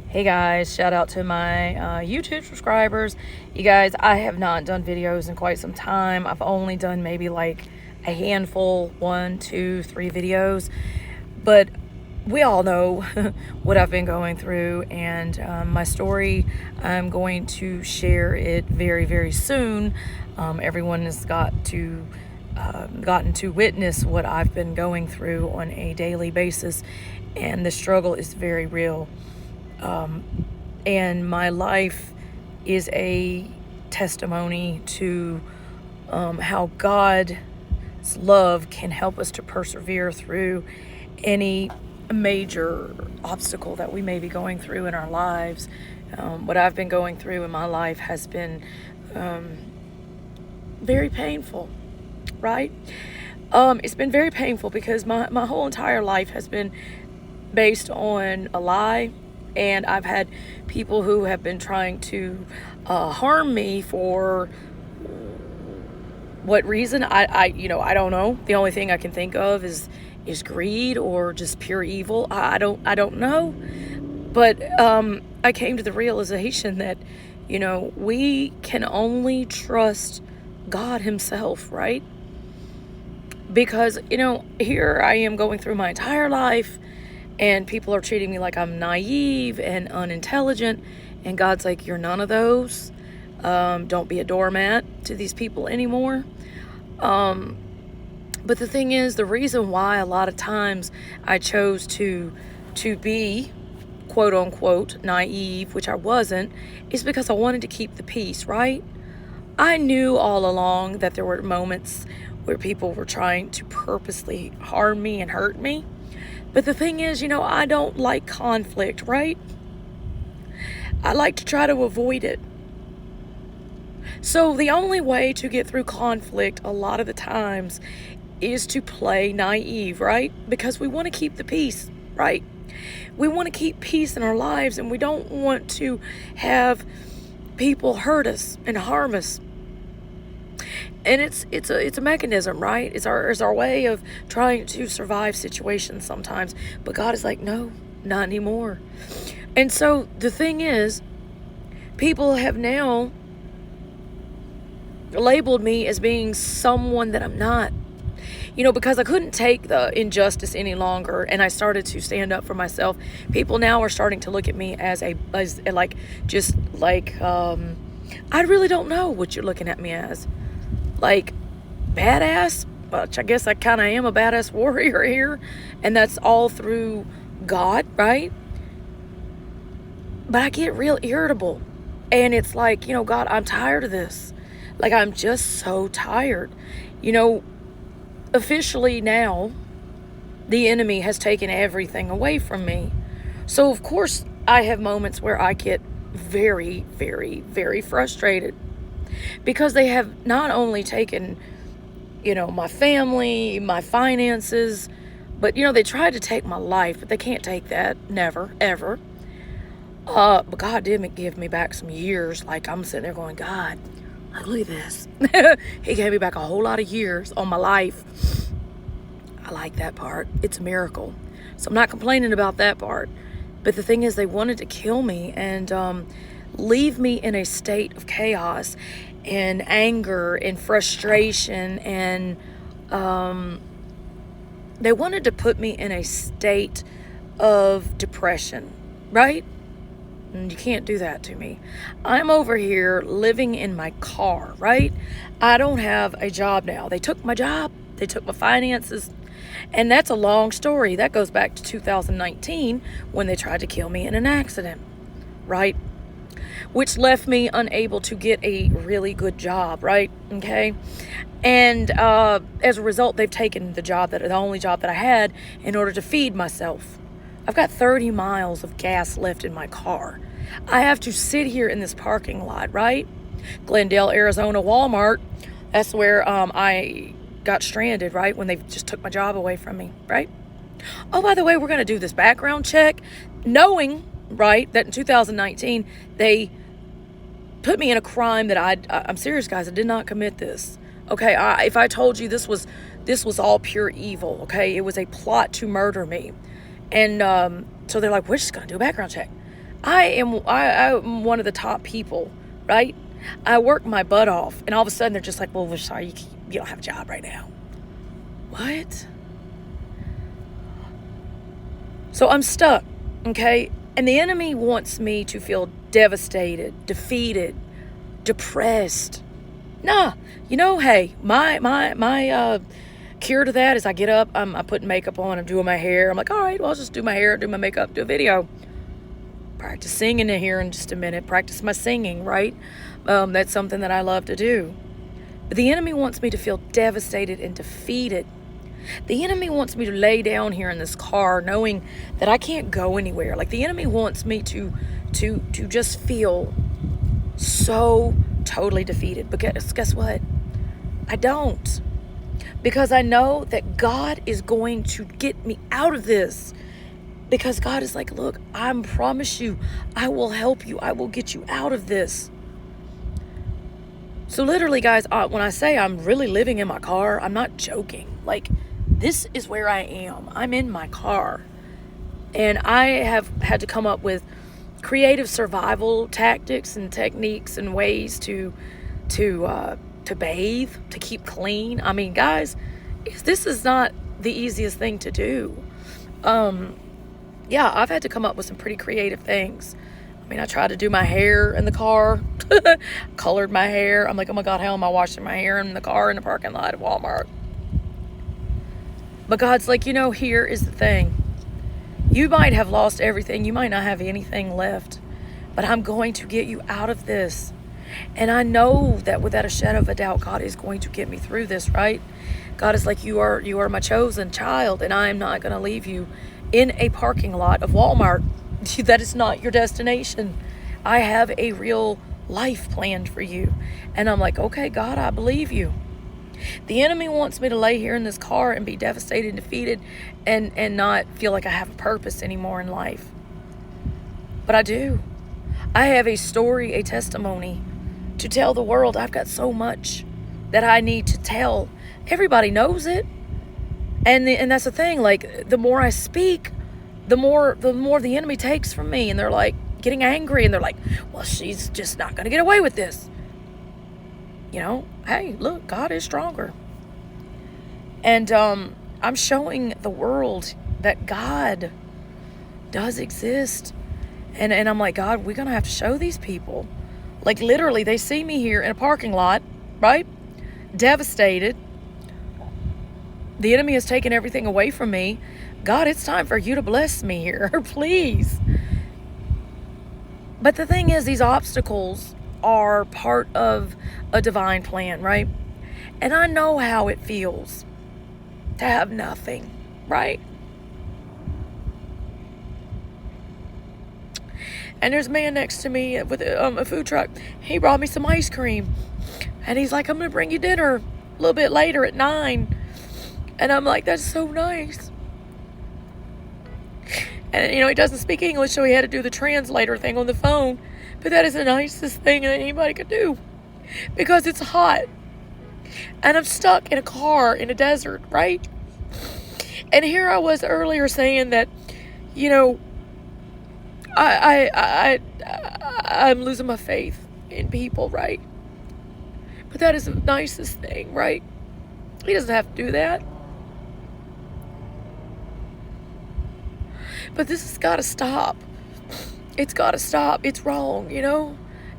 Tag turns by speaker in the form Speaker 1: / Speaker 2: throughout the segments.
Speaker 1: Hey guys, shout out to my YouTube subscribers. You guys, I have not done videos in quite some time. I've only done maybe like a handful, 1, 2, 3 videos. But we all know what I've been going through, and my story, I'm going to share it very, very soon. Everyone has gotten to witness what I've been going through on a daily basis, and the struggle is very real. And my life is a testimony to how God's love can help us to persevere through any major obstacle that we may be going through in our lives. What I've been going through in my life has been very painful, right? It's been very painful because my whole entire life has been based on a lie. And I've had people who have been trying to harm me for what reason? I don't know. The only thing I can think of is greed or just pure evil. I don't know. But I came to the realization that, we can only trust God Himself, right? Because, here I am going through my entire life, and people are treating me like I'm naive and unintelligent. And God's like, you're none of those. Don't be a doormat to these people anymore. But the thing is, the reason why a lot of times I chose to be quote unquote naive, which I wasn't, is because I wanted to keep the peace, right? I knew all along that there were moments where people were trying to purposely harm me and hurt me. But the thing is, I don't like conflict, right? I like to try to avoid it. So the only way to get through conflict a lot of the times is to play naive, right? Because we want to keep the peace, right? We want to keep peace in our lives, and we don't want to have people hurt us and harm us. And it's a mechanism, right? It's our way of trying to survive situations sometimes. But God is like, no, not anymore. And so the thing is, people have now labeled me as being someone that I'm not. Because I couldn't take the injustice any longer, and I started to stand up for myself. People now are starting to look at me as I really don't know what you're looking at me as. Like, badass, which I guess I kind of am a badass warrior here, and that's all through God, right? But I get real irritable, and it's like, God, I'm tired of this. Like, I'm just so tired. Officially now, the enemy has taken everything away from me. So, of course, I have moments where I get very, very, very frustrated. Because they have not only taken, my family, my finances, but, they tried to take my life, but they can't take that. Never, ever. But God did give me back some years. Like, I'm sitting there going, God, look at this. He gave me back a whole lot of years on my life. I like that part. It's a miracle. So I'm not complaining about that part. But the thing is, they wanted to kill me and leave me in a state of chaos and anger and frustration, and they wanted to put me in a state of depression, right? And you can't do that to me. I'm over here living in my car, right? I don't have a job now. They took my job. They took my finances. And that's a long story. That goes back to 2019 when they tried to kill me in an accident, right? Which left me unable to get a really good job, right? Okay. And as a result, they've taken the only job that I had in order to feed myself. I've got 30 miles of gas left in my car. I have to sit here in this parking lot, right? Glendale, Arizona, Walmart. That's where I got stranded, right? When they just took my job away from me, right? Oh, by the way, we're going to do this background check, knowing, right, that in 2019, they put me in a crime that I'm serious, guys, I did not commit this. Okay, if I told you this was all pure evil, okay? It was a plot to murder me. And so they're like, we're just going to do a background check. I'm one of the top people, right? I work my butt off, and all of a sudden they're just like, well, we're sorry, you don't have a job right now. What? So I'm stuck, okay? And the enemy wants me to feel devastated, defeated, depressed. Nah, hey, my cure to that is I get up, I'm putting makeup on, I'm doing my hair. I'm like, all right, well, I'll just do my hair, do my makeup, do a video. Practice singing in here in just a minute. Practice my singing, right? That's something that I love to do. But the enemy wants me to feel devastated and defeated. The enemy wants me to lay down here in this car knowing that I can't go anywhere. Like, the enemy wants me to just feel so totally defeated. But guess what? I don't. Because I know that God is going to get me out of this. Because God is like, look, I promise you, I will help you. I will get you out of this. So literally, guys, when I say I'm really living in my car, I'm not joking. Like, this is where I am. I'm in my car. And I have had to come up with creative survival tactics and techniques and ways to bathe, to keep clean. I mean, guys, this is not the easiest thing to do. Yeah, I've had to come up with some pretty creative things. I mean, I tried to do my hair in the car, colored my hair. I'm like, oh my God, how am I washing my hair in the car in the parking lot at Walmart? But God's like, here is the thing. You might have lost everything. You might not have anything left. But I'm going to get you out of this. And I know that without a shadow of a doubt, God is going to get me through this, right? God is like, you are my chosen child, and I am not going to leave you in a parking lot of Walmart. That is not your destination. I have a real life planned for you. And I'm like, okay, God, I believe you. The enemy wants me to lay here in this car and be devastated and defeated and not feel like I have a purpose anymore in life. But I do. I have a story, a testimony to tell the world. I've got so much that I need to tell. Everybody knows it. And that's the thing, like, the more I speak, the more the enemy takes from me, and they're like getting angry, and they're like, well, she's just not going to get away with this. Hey, look, God is stronger. And I'm showing the world that God does exist. And I'm like, God, we're going to have to show these people. Like, literally, they see me here in a parking lot, right? Devastated. The enemy has taken everything away from me. God, it's time for you to bless me here, please. But the thing is, these obstacles are part of a divine plan, right? And I know how it feels to have nothing, right? And there's a man next to me with a food truck. He brought me some ice cream. And he's like, I'm going to bring you dinner a little bit later at 9. And I'm like, that's so nice. And, he doesn't speak English, so he had to do the translator thing on the phone. But that is the nicest thing that anybody could do. Because it's hot. And I'm stuck in a car in a desert, right? And here I was earlier saying that, I'm losing my faith in people, right? But that is the nicest thing, right? He doesn't have to do that. But this has got to stop. It's got to stop. It's wrong,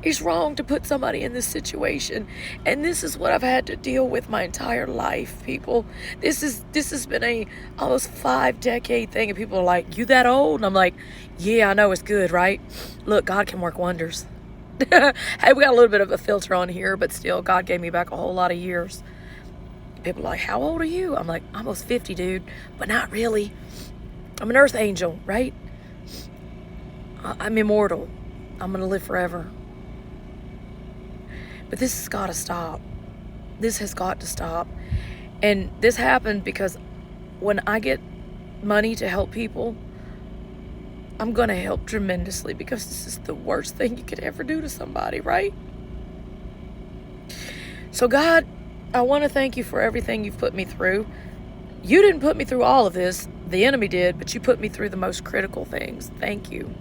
Speaker 1: It's wrong to put somebody in this situation. And this is what I've had to deal with my entire life, people. This has been a almost 5-decade thing. And people are like, you that old? And I'm like, yeah, I know, it's good, right? Look, God can work wonders. Hey, we got a little bit of a filter on here, but still, God gave me back a whole lot of years. People are like, how old are you? I'm like, almost 50, dude. But not really. I'm an earth angel, right? I'm immortal. I'm going to live forever. But this has got to stop. This has got to stop. And this happened because when I get money to help people, I'm going to help tremendously, because this is the worst thing you could ever do to somebody, right? So God, I want to thank you for everything you've put me through. You didn't put me through all of this. The enemy did, but you put me through the most critical things. Thank you.